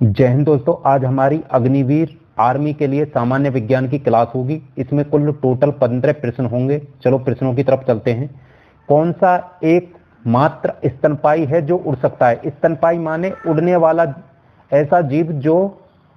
जय हिंद दोस्तों। आज हमारी अग्निवीर आर्मी के लिए सामान्य विज्ञान की क्लास होगी। इसमें कुल टोटल 15 प्रश्न होंगे। चलो प्रश्नों की तरफ चलते हैं। कौन सा एक मात्र स्तनपायी है जो उड़ सकता है? स्तनपायी माने उड़ने वाला ऐसा जीव जो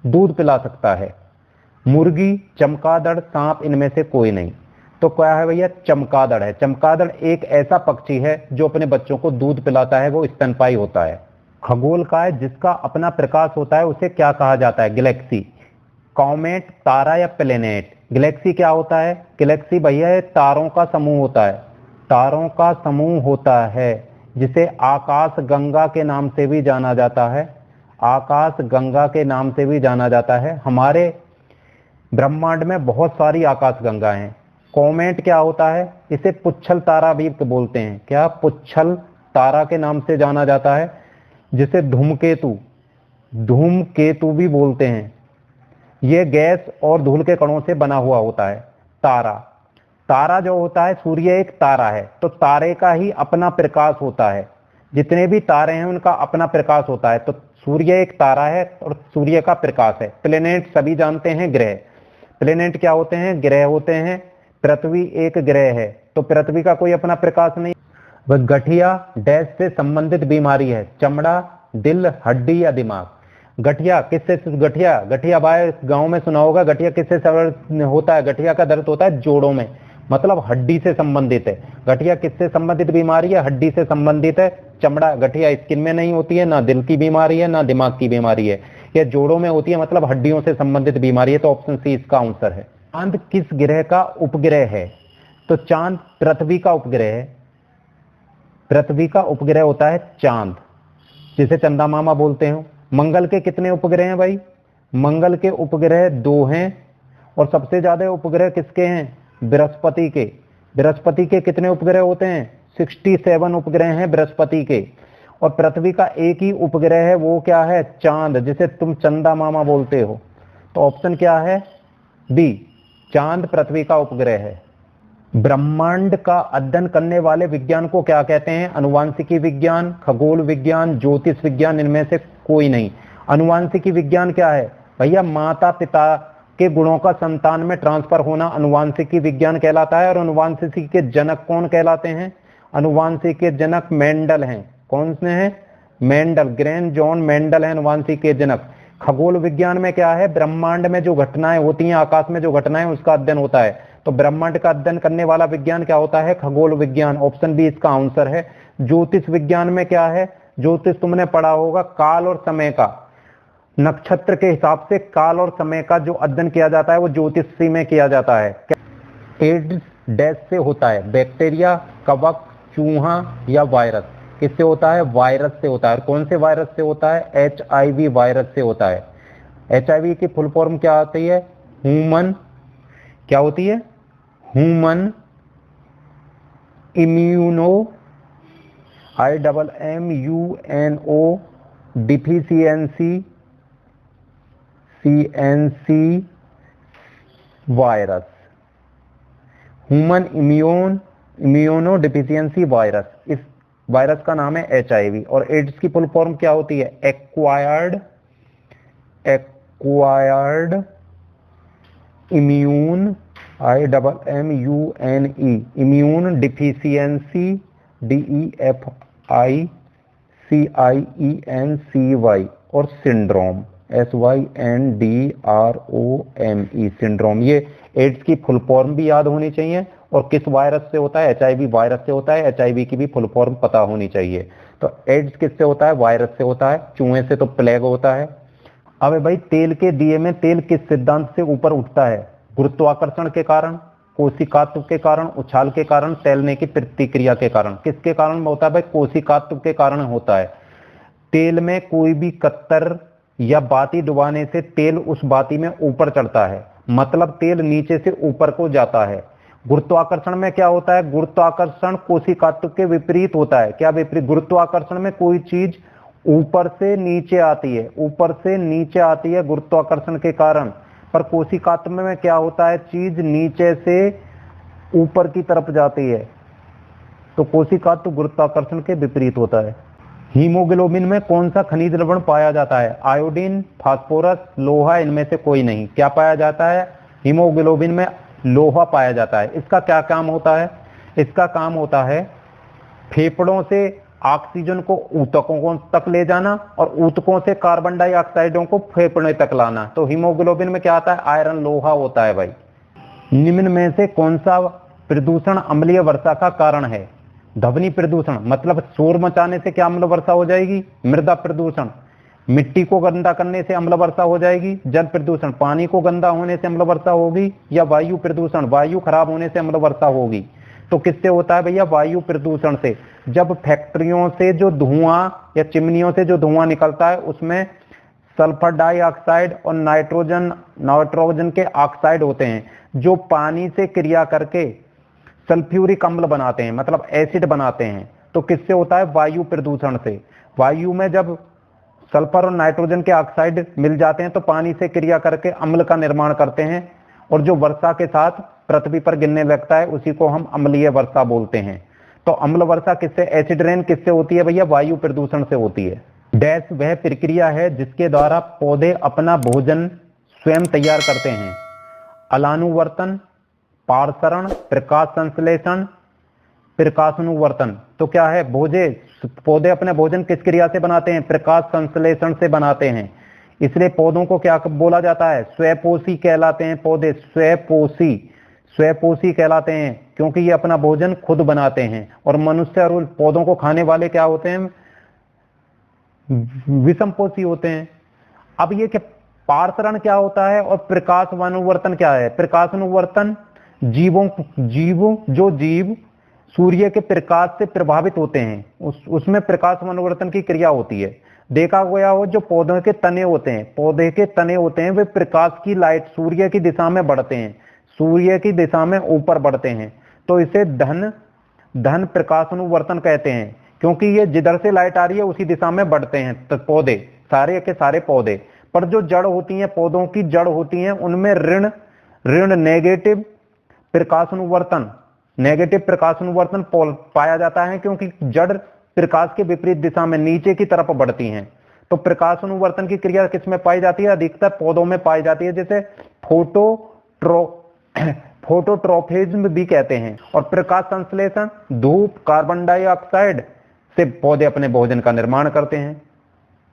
दूध पिला सकता है। मुर्गी, चमगादड़, सांप, इनमें से कोई नहीं। तो क्या है भैया? चमगादड़ है। चमगादड़ एक ऐसा पक्षी है जो अपने बच्चों को दूध पिलाता है, वो स्तनपायी होता है। खगोल का है जिसका अपना प्रकाश होता है, उसे क्या कहा जाता है? गैलेक्सी। कॉमेट, तारा या प्लेनेट? गैलेक्सी क्या होता है? गैलेक्सी भैया तारों का समूह होता है। तारों का समूह होता है जिसे आकाश गंगा के नाम से भी जाना जाता है। आकाश गंगा के नाम से भी जाना जाता है। हमारे ब्रह्मांड में बहुत सारी आकाश गंगा हैं। कॉमेट क्या होता है? इसे पुच्छल तारा भी बोलते हैं। क्या? पुच्छल तारा के नाम से जाना जाता है, जिसे धूमकेतु धूमकेतु भी बोलते हैं। यह गैस और धूल के कणों से बना हुआ होता है। तारा तारा जो होता है, सूर्य एक तारा है, तो तारे का ही अपना प्रकाश होता है। जितने भी तारे हैं उनका अपना प्रकाश होता है। तो सूर्य एक तारा है और सूर्य का प्रकाश है। प्लेनेट सभी जानते हैं, ग्रह। प्लेनेट क्या होते हैं? ग्रह होते हैं। पृथ्वी एक ग्रह है, तो पृथ्वी का कोई अपना प्रकाश नहीं। वह गठिया डैश से संबंधित बीमारी है? चमड़ा, दिल, हड्डी या दिमाग? गठिया किससे? गठिया भाई गांव में सुना होगा। गठिया किससे होता है? गठिया का दर्द होता है जोड़ों में, मतलब हड्डी से संबंधित है। गठिया किससे संबंधित बीमारी है? हड्डी से संबंधित है। चमड़ा, गठिया स्किन में नहीं होती है, ना दिल की बीमारी है, ना दिमाग की बीमारी है। यह जोड़ों में होती है, मतलब हड्डियों से संबंधित बीमारी है। तो ऑप्शन सी इसका आंसर है। चांद किस ग्रह का उपग्रह है? तो चांद पृथ्वी का उपग्रह है। पृथ्वी का उपग्रह होता है चांद, जिसे चंदा मामा बोलते हो। मंगल के कितने उपग्रह हैं भाई? मंगल के उपग्रह 2 हैं। और सबसे ज्यादा उपग्रह किसके हैं? बृहस्पति के। बृहस्पति के कितने उपग्रह होते हैं? 67 उपग्रह हैं बृहस्पति के। और पृथ्वी का एक ही उपग्रह है, वो क्या है? चांद, जिसे तुम चंदा मामा बोलते हो। तो ऑप्शन क्या है? बी, चांद पृथ्वी का उपग्रह है। ब्रह्मांड का अध्ययन करने वाले विज्ञान को क्या कहते हैं? अनुवांशिकी विज्ञान, खगोल विज्ञान, ज्योतिष विज्ञान, इनमें से कोई नहीं। अनुवांशिकी विज्ञान क्या है भैया? माता पिता के गुणों का संतान में ट्रांसफर होना अनुवांशिकी विज्ञान कहलाता है। और अनुवांशिकी के जनक कौन कहलाते हैं? अनुवांशिकी के जनक मेंडल हैं। कौन से हैं? मेंडल, ग्रैंड जॉन मेंडल है अनुवांशिकी के जनक। खगोल विज्ञान में क्या है? ब्रह्मांड में जो घटनाएं होती हैं, आकाश में जो घटनाएं, उसका अध्ययन होता है। तो ब्रह्मांड का अध्ययन करने वाला विज्ञान क्या होता है? खगोल विज्ञान। ऑप्शन बी इसका आंसर है। ज्योतिष विज्ञान में क्या है? ज्योतिष तुमने पढ़ा होगा, काल और समय का, नक्षत्र के हिसाब से काल और समय का जो अध्ययन किया जाता है, वो ज्योतिषी में किया जाता है। एड्स डैश से होता है? बैक्टीरिया, कवक, चूहा या वायरस? किससे होता है? वायरस से होता है। कौन से वायरस से होता है? HIV वायरस से होता है। HIV की फुल फॉर्म क्या होती है? ह्यूमन, क्या होती है? Human immuno IMMUNO deficiency virus. Human immuno deficiency virus, इस वायरस का नाम है HIV। और एड्स की फुल फॉर्म क्या होती है? Acquired immune IMMUNE immune deficiency DEFICIENCY और सिंड्रोम SYNDROME सिंड्रोम। ये एड्स की फुल फॉर्म भी याद होनी चाहिए। और किस वायरस से होता है? HIV वायरस से होता है। HIV की भी फुल फॉर्म पता होनी चाहिए। तो एड्स किससे होता है? वायरस से होता है। चूहे से तो प्लेग होता है। अब भाई तेल के दिए में तेल किस सिद्धांत से ऊपर उठता है? गुरुत्वाकर्षण के कारण, कोशिकात्व के कारण, उछाल के कारण, तैरने की प्रतिक्रिया के कारण? किसके कारण होता है भाई? कोशिकात्व के कारण होता है। तेल में कोई भी कत्तर या बाती डुबाने से तेल उस बाती में ऊपर चढ़ता है, मतलब तेल नीचे से ऊपर को जाता है। गुरुत्वाकर्षण में क्या होता है? गुरुत्वाकर्षण कोशिकात्व के विपरीत होता है। क्या विपरीत? गुरुत्वाकर्षण में कोई चीज ऊपर से नीचे आती है, ऊपर से नीचे आती है गुरुत्वाकर्षण के कारण। पर कोशिकात्व में क्या होता है? चीज नीचे से ऊपर की तरफ जाती है। तो कोशिकात्व गुरुत्वाकर्षण के विपरीत होता है। हीमोग्लोबिन में कौन सा खनिज लवण पाया जाता है? आयोडीन, फास्फोरस, लोहा, इनमें से कोई नहीं। क्या पाया जाता है? हीमोग्लोबिन में लोहा पाया जाता है। इसका क्या काम होता है? इसका काम होता है फेफड़ों से ऑक्सीजन को ऊतकों तक ले जाना और ऊतकों से कार्बन डाइऑक्साइडों को फेफड़े तक लाना। तो हीमोग्लोबिन में क्या आता है? आयरन, लोहा होता है भाई। निम्न में से कौन सा प्रदूषण अम्लीय वर्षा का कारण है? ध्वनि प्रदूषण, मतलब शोर मचाने से क्या अम्ल वर्षा हो जाएगी? मृदा प्रदूषण, मिट्टी को गंदा करने से अम्ल वर्षा हो जाएगी। जल प्रदूषण, पानी को गंदा होने से अम्ल वर्षा होगी। या वायु प्रदूषण, वायु खराब होने से अम्ल वर्षा होगी। तो किससे होता है भैया? वायु प्रदूषण से। जब फैक्ट्रियों से जो धुआं या चिमनियों से जो धुआं निकलता है उसमें सल्फर डाइऑक्साइड और नाइट्रोजन के ऑक्साइड होते हैं, जो पानी से क्रिया करके सल्फ्यूरिक अम्ल बनाते हैं, मतलब एसिड बनाते हैं। तो किससे होता है? वायु प्रदूषण से। वायु में जब सल्फर और नाइट्रोजन के ऑक्साइड मिल जाते हैं तो पानी से क्रिया करके अम्ल का निर्माण करते हैं, और जो वर्षा के साथ पृथ्वी पर गिरने लगता है उसी को हम अम्लीय वर्षा बोलते हैं। तो अम्ल वर्षा किससे, एसिड रेन किससे होती है भैया? वायु प्रदूषण से होती है। डैश वह प्रक्रिया है जिसके द्वारा पौधे अपना भोजन स्वयं तैयार करते हैं? अलानुवर्तन, पारसरण, प्रकाश संश्लेषण, प्रकाशानुवर्तन। तो क्या है? पौधे अपने भोजन किस क्रिया से बनाते हैं? प्रकाश संश्लेषण से बनाते हैं। इसलिए पौधों को क्या बोला जाता है? स्वपोषी कहलाते हैं पौधे। स्वपोषी कहलाते हैं क्योंकि ये अपना भोजन खुद बनाते हैं। और मनुष्य और पौधों को खाने वाले क्या होते हैं? विषमपोषी होते हैं। अब ये क्या पारसरण क्या होता है और प्रकाशानुवर्तन क्या है? प्रकाशानुवर्तन जो जीव सूर्य के प्रकाश से प्रभावित होते हैं उसमें प्रकाशानुवर्तन की क्रिया होती है। देखा गया हो जो पौधे के तने होते हैं वे प्रकाश की लाइट सूर्य की दिशा में बढ़ते हैं, सूर्य की दिशा में ऊपर बढ़ते हैं। तो इसे धन प्रकाशानुवर्तन कहते हैं, क्योंकि ये जिधर से लाइट आ रही है उसी दिशा में बढ़ते हैं। तो पौधे, सारे के सारे पौधे, पर जो जड़ होती हैं, पौधों की जड़ होती हैं, उनमें ऋण नेगेटिव प्रकाशानुवर्तन पाया जाता है, क्योंकि जड़ प्रकाश के विपरीत दिशा में नीचे की तरफ बढ़ती हैं। तो प्रकाशानुवर्तन की क्रिया किसमें पाई जाती है? अधिकतर पौधों में पाई जाती है, जैसे फोटोट्रोफिज्म भी कहते हैं। और प्रकाश संश्लेषण, धूप, कार्बन डाइऑक्साइड से पौधे अपने भोजन का निर्माण करते हैं,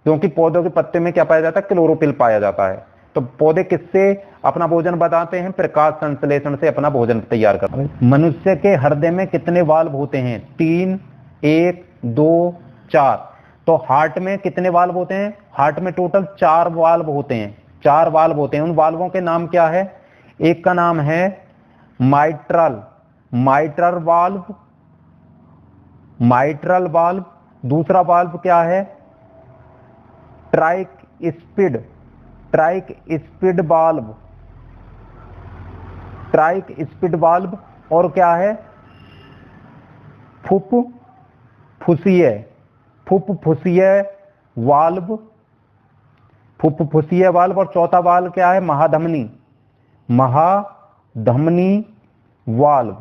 क्योंकि पौधों के पत्ते में क्या पाया जाता है? क्लोरोफिल पाया जाता है। तो पौधे किससे अपना भोजन बनाते हैं? प्रकाश संश्लेषण से अपना भोजन तैयार करते हैं। मनुष्य के हृदय में कितने वाल्व होते हैं? 3, 1, 2, 4। तो हार्ट में कितने वाल्व होते हैं? हार्ट में टोटल 4 वाल्व होते हैं। 4 वाल्व होते हैं। उन वाल्वों के नाम क्या है? एक का नाम है माइट्रल वाल्व। दूसरा वाल्व क्या है? Tricuspid valve. और क्या है? फुफ्फुसीय वाल्व। और चौथा वाल्व क्या है? महाधमनी वाल्व।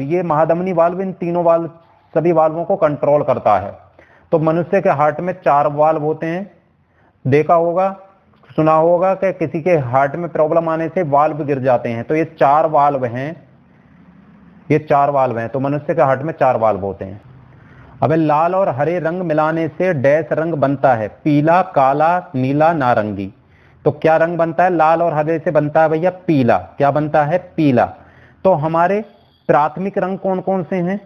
ये महाधमनी वाल्व इन तीनों सभी वाल्वों को कंट्रोल करता है। तो मनुष्य के हार्ट में 4 वाल्व होते हैं। देखा होगा, सुना होगा कि किसी के हार्ट में प्रॉब्लम आने से वाल्व गिर जाते हैं। तो ये 4 वाल्व हैं। तो मनुष्य के हार्ट में 4 वाल्व होते हैं। अब लाल और हरे रंग मिलाने से डैश रंग बनता है? पीला, काला, नीला, नारंगी। तो क्या रंग बनता है? लाल और हरे से बनता है भैया पीला। क्या बनता है? पीला। तो हमारे प्राथमिक रंग कौन कौन से हैं?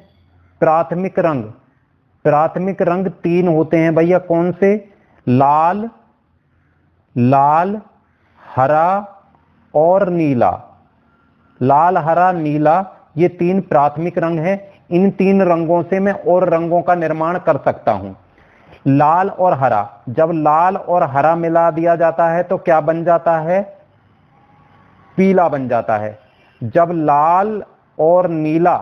प्राथमिक रंग 3 होते हैं भैया। कौन से? लाल, हरा और नीला। लाल, हरा, नीला, ये 3 प्राथमिक रंग हैं। इन 3 रंगों से मैं और रंगों का निर्माण कर सकता हूं। लाल और हरा, जब लाल और हरा मिला दिया जाता है तो क्या बन जाता है? पीला बन जाता है। जब लाल और नीला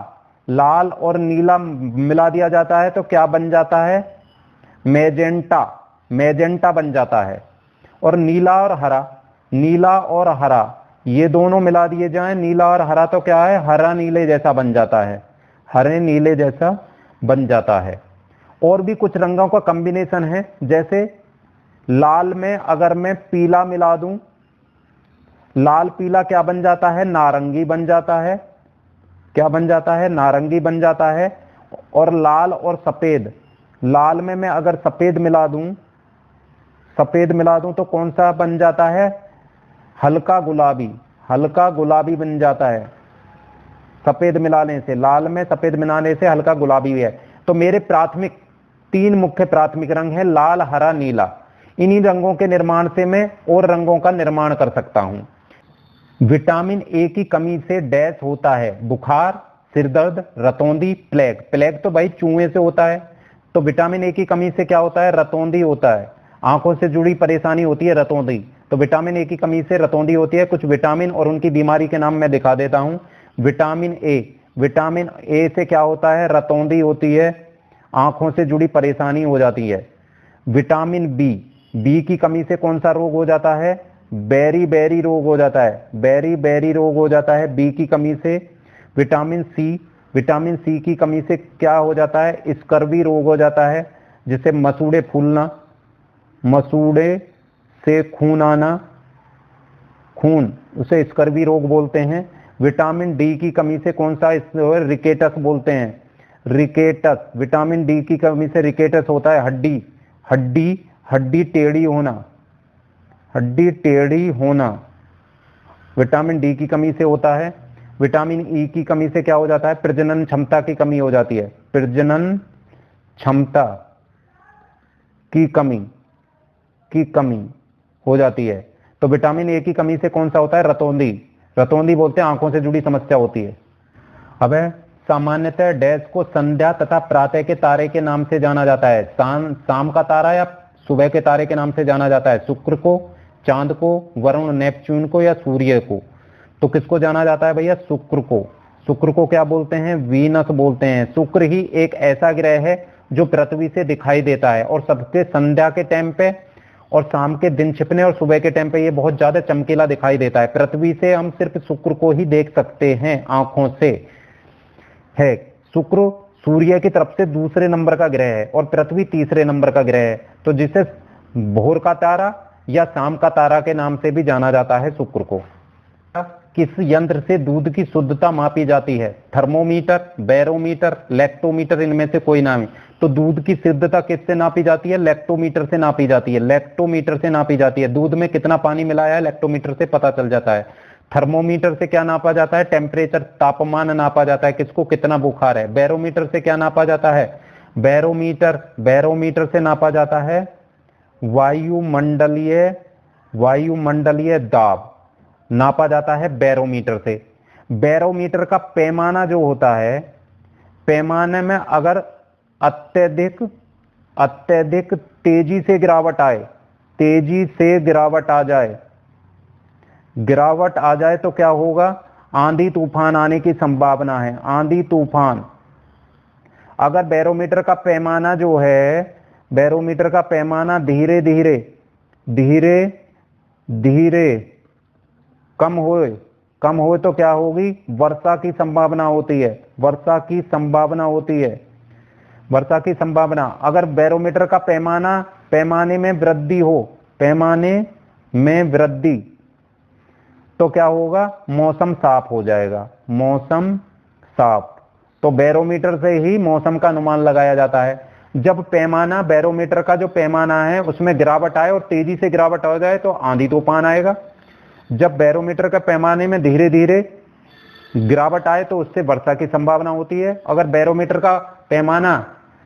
मिला दिया जाता है तो क्या बन जाता है? मैजेंटा बन जाता है। और नीला और हरा ये दोनों मिला दिए जाएं, नीला और हरा, तो क्या है? हरा नीले जैसा बन जाता है। और भी कुछ रंगों का कॉम्बिनेशन है, जैसे लाल में अगर मैं पीला मिला दूं, लाल पीला क्या बन जाता है, नारंगी बन जाता है। क्या बन जाता है, नारंगी बन जाता है। और लाल और सफेद, लाल में मैं अगर सफेद मिला दूं, सफेद मिला दूं तो कौन सा बन जाता है, हल्का गुलाबी, हल्का गुलाबी बन जाता है। सफेद मिलाने से, लाल में सफेद मिलाने से हल्का गुलाबी है। तो मेरे प्राथमिक 3 मुख्य प्राथमिक रंग है, लाल, हरा, नीला। इन्हीं रंगों के निर्माण से मैं और रंगों का निर्माण कर सकता हूं। विटामिन ए की कमी से डैश होता है, बुखार, सिरदर्द, रतौंधी, प्लेग। प्लेग तो भाई चूहे से होता है, तो विटामिन ए की कमी से क्या होता है, रतौंधी होता है। आंखों से जुड़ी परेशानी होती है रतौंधी, तो विटामिन ए की कमी से रतौंधी होती है। कुछ विटामिन और उनकी बीमारी के नाम मैं दिखा देता हूं। विटामिन ए से क्या होता है, रतौंधी होती है, आंखों से जुड़ी परेशानी हो जाती है। विटामिन बी की कमी से कौन सा रोग हो जाता है, बेरी बेरी रोग हो जाता है, बेरी बेरी रोग हो जाता है बी की कमी से। विटामिन सी की कमी से क्या हो जाता है, स्कर्वी रोग हो जाता है, जिससे मसूड़े फूलना, मसूड़े से खून आना, खून, उसे स्कर्वी रोग बोलते हैं। विटामिन डी की कमी से कौन सा, रिकेटस बोलते हैं, रिकेटस। विटामिन डी की कमी से रिकेटस होता है, हड्डी टेढ़ी होना, हड्डी टेढ़ी होना विटामिन डी की कमी से होता है। विटामिन ई की कमी से क्या हो जाता है, प्रजनन क्षमता की कमी हो जाती है, प्रजनन क्षमता की कमी हो जाती है। तो विटामिन ए की कमी से कौन सा होता है, रतौंधी बोलते हैं, आंखों से जुड़ी समस्या होती है। अब सामान्यतः डैश को संध्या तथा प्रातः के तारे के नाम से जाना जाता है। शाम का तारा या सुबह के तारे के नाम से जाना जाता है। शुक्र को, चांद को, वरुण नेपच्यून को या सूर्य को। तो किसको जाना जाता है भैया, शुक्र को। शुक्र को क्या बोलते हैं, वीनस बोलते हैं। शुक्र ही एक ऐसा ग्रह है जो पृथ्वी से दिखाई देता है, और सबके संध्या के टाइम पे और शाम के दिन छिपने और सुबह के टाइम पे ये बहुत ज्यादा चमकीला दिखाई देता है। पृथ्वी से हम सिर्फ शुक्र को ही देख सकते हैं आंखों से। है शुक्र सूर्य की तरफ से दूसरे नंबर का ग्रह है और पृथ्वी तीसरे नंबर का ग्रह है, तो जिसे भोर का तारा या शाम का तारा के नाम से भी जाना जाता है शुक्र को। किस यंत्र से दूध की शुद्धता मापी जाती है, थर्मोमीटर, बैरोमीटर, लैक्टोमीटर, इनमें से कोई नाम है। तो दूध की शुद्धता किससे नापी जाती है, लैक्टोमीटर से नापी जाती है, लैक्टोमीटर से नापी जाती है। दूध में कितना पानी मिलाया है, लैक्टोमीटर से पता चल जाता है। थर्मोमीटर से क्या नापा जाता है, टेम्परेचर, तापमान नापा जाता है, किसको कितना बुखार है। बैरोमीटर से क्या नापा जाता है, बैरोमीटर से नापा जाता है वायुमंडलीय दाब नापा जाता है बैरोमीटर से। बैरोमीटर का पैमाना जो होता है, पैमाने में अगर अत्यधिक तेजी से गिरावट आ जाए तो क्या होगा, आंधी तूफान आने की संभावना है, आंधी तूफान। अगर बैरोमीटर का पैमाना जो है, बैरोमीटर का पैमाना धीरे धीरे कम होए तो क्या होगी, वर्षा की संभावना होती है, वर्षा की संभावना। अगर बैरोमीटर का पैमाने में वृद्धि तो क्या होगा, मौसम साफ हो जाएगा, मौसम साफ। तो बैरोमीटर से ही मौसम का अनुमान लगाया जाता है। जब बैरोमीटर का जो पैमाना है उसमें गिरावट आए और तेजी से गिरावट हो जाए तो आंधी तूफान आएगा। जब बैरोमीटर का पैमाने में धीरे धीरे गिरावट आए तो उससे वर्षा की संभावना होती है। अगर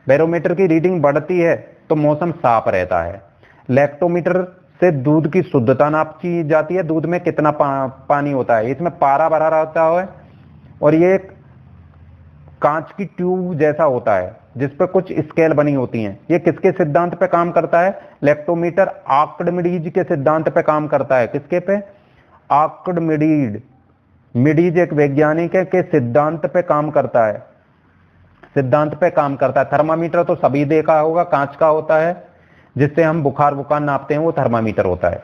बैरोमीटर की रीडिंग बढ़ती है तो मौसम साफ रहता है। लैक्टोमीटर से दूध की शुद्धता नापी जाती है, दूध में कितना पानी होता है। इसमें पारा भरा रहता है और ये कांच की ट्यूब जैसा होता है जिस पर कुछ स्केल बनी होती हैं। ये किसके सिद्धांत पे काम करता है, लैक्टोमीटर आर्किमिडीज के सिद्धांत पे काम करता है। किसके पे, आर्किमिडीज एक वैज्ञानिक है के सिद्धांत पे काम करता है, थर्मामीटर तो सभी देखा होगा, कांच का होता है जिससे हम बुखार नापते हैं, वो थर्मामीटर होता है।